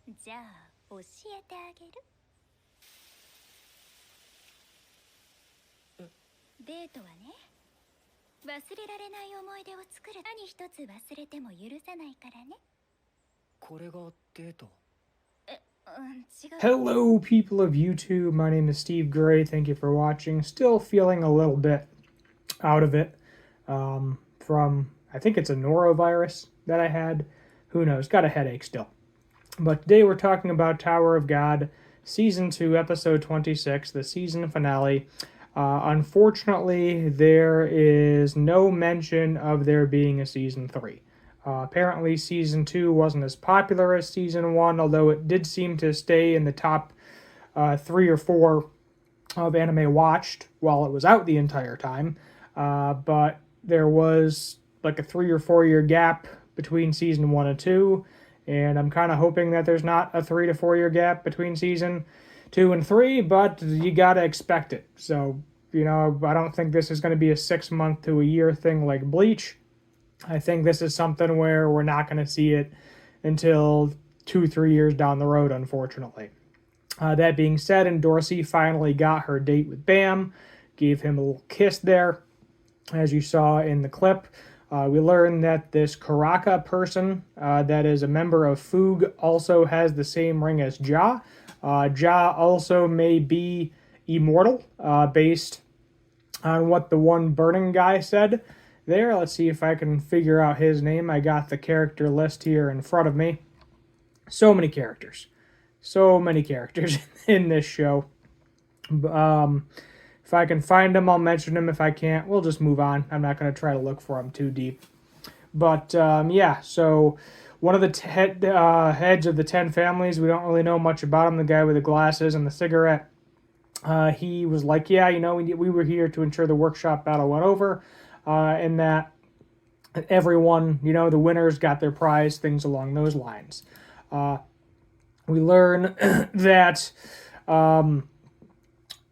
じゃあ教えてあげる。デートはね、忘れられない思い出を作る。何一つ忘れても許さないからね。これがデート。違う。Hello, people of YouTube. My name is Steve Gray. Thank you for watching. Still feeling a little bit out of it from, I think it's a norovirus that I had. Who knows? Got a headache still. But today we're talking about Tower of God, Season 2, Episode 26, the season finale. Unfortunately, there is no mention of there being a Season 3. Apparently, Season 2 wasn't as popular as Season 1, although it did seem to stay in the top 3 or 4 of anime watched while it was out the entire time. But there was like a 3 or 4 year gap between Season 1 and 2, and I'm kind of hoping that there's not a 3 to 4 year gap between Season 2 and 3, but you gotta expect it. So, I don't think this is going to be a 6 month to a year thing like Bleach. I think this is something where we're not going to see it until 2, 3 years down the road, unfortunately. That being said, and Dorsey finally got her date with Bam, gave him a little kiss there, as you saw in the clip. We learned that this Karaka person that is a member of Foog also has the same ring as Ja. Ja also may be immortal, based on what the one burning guy said there. Let's see if I can figure out his name. I got the character list here in front of me. So many characters. So many characters in this show. If I can find them, I'll mention them. If I can't, we'll just move on. I'm not going to try to look for them too deep. But yeah, so one of the heads of the 10 families, we don't really know much about him, the guy with the glasses and the cigarette. He was like, yeah, we were here to ensure the workshop battle went over, and that everyone, the winners got their prize, things along those lines. We learn that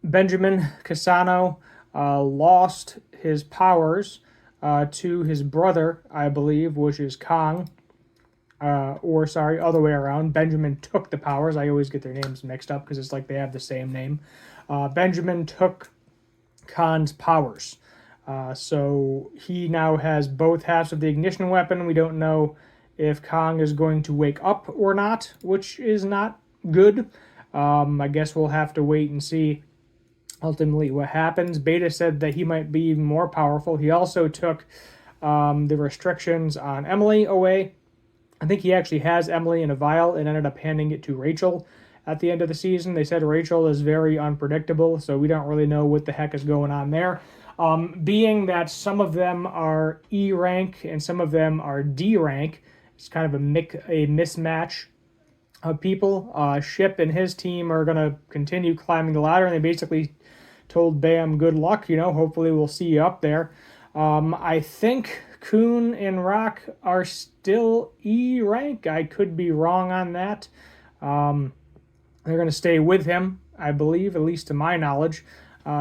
Benjamin Casano lost his powers to his brother, I believe, which is Kong. Other way around. Benjamin took the powers. I always get their names mixed up because it's like they have the same name. Benjamin took Khan's powers. So he now has both halves of the ignition weapon. We don't know if Kong is going to wake up or not, which is not good. I guess we'll have to wait and see ultimately what happens. Beta said that he might be even more powerful. He also took the restrictions on Emily away. I think he actually has Emily in a vial and ended up handing it to Rachel at the end of the season. They said Rachel is very unpredictable, so we don't really know what the heck is going on there. Being that some of them are E rank and some of them are D rank, it's kind of a mismatch of people. Ship and his team are going to continue climbing the ladder, and they basically told Bam, good luck, hopefully we'll see you up there. I think Kun and Rock are still E rank. I could be wrong on that. They're going to stay with him, I believe, at least to my knowledge.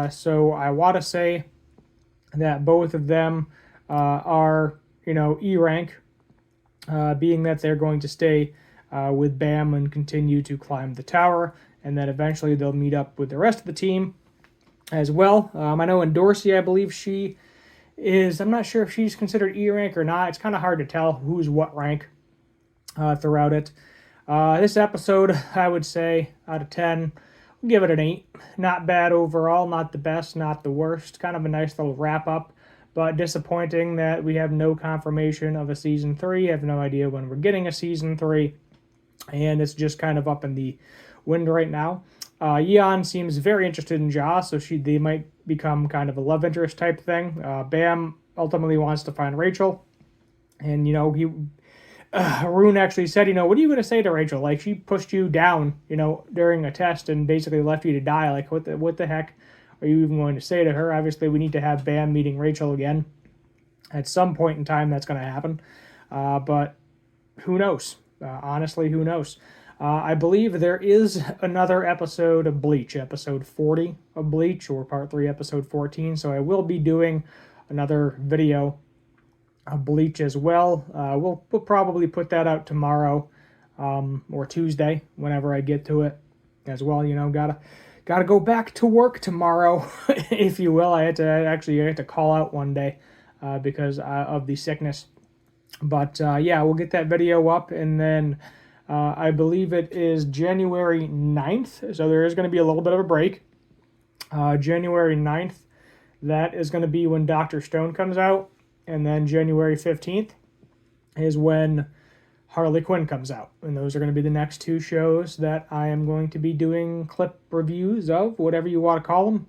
So I want to say that both of them are, E rank, being that they're going to stay with Bam and continue to climb the tower, and then eventually they'll meet up with the rest of the team as well. I know in Dorsey, I believe she is, I'm not sure if she's considered E rank or not. It's kind of hard to tell who's what rank throughout it. This episode, I would say, out of 10, I'll give it an 8. Not bad overall, not the best, not the worst. Kind of a nice little wrap-up, but disappointing that we have no confirmation of a Season 3. I have no idea when we're getting a Season 3, and it's just kind of up in the wind right now. Yeon seems very interested in Ja, so they might become kind of a love interest type thing. Bam ultimately wants to find Rachel, and Haroon actually said, what are you going to say to Rachel? Like, she pushed you down, during a test and basically left you to die. Like, what the heck are you even going to say to her? Obviously, we need to have Bam meeting Rachel again. At some point in time, that's going to happen. But who knows? Honestly, who knows? I believe there is another episode of Bleach, episode 40 of Bleach, or part 3, episode 14. So I will be doing another video Bleach as well. We'll probably put that out tomorrow. or Tuesday, whenever I get to it as well. You know, gotta go back to work tomorrow, if you will. I had to call out one day because of the sickness. But yeah, we'll get that video up, and then I believe it is January 9th, so there is going to be a little bit of a break. January 9th, that is going to be when Dr. Stone comes out, and then January 15th is when Harley Quinn comes out. And those are going to be the next two shows that I am going to be doing clip reviews of, whatever you want to call them.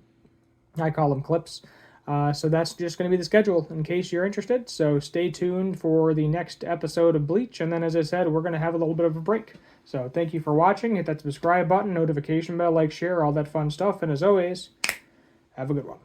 I call them clips. So that's just going to be the schedule in case you're interested. So stay tuned for the next episode of Bleach. And then, as I said, we're going to have a little bit of a break. So thank you for watching. Hit that subscribe button, notification bell, like, share, all that fun stuff. And as always, have a good one.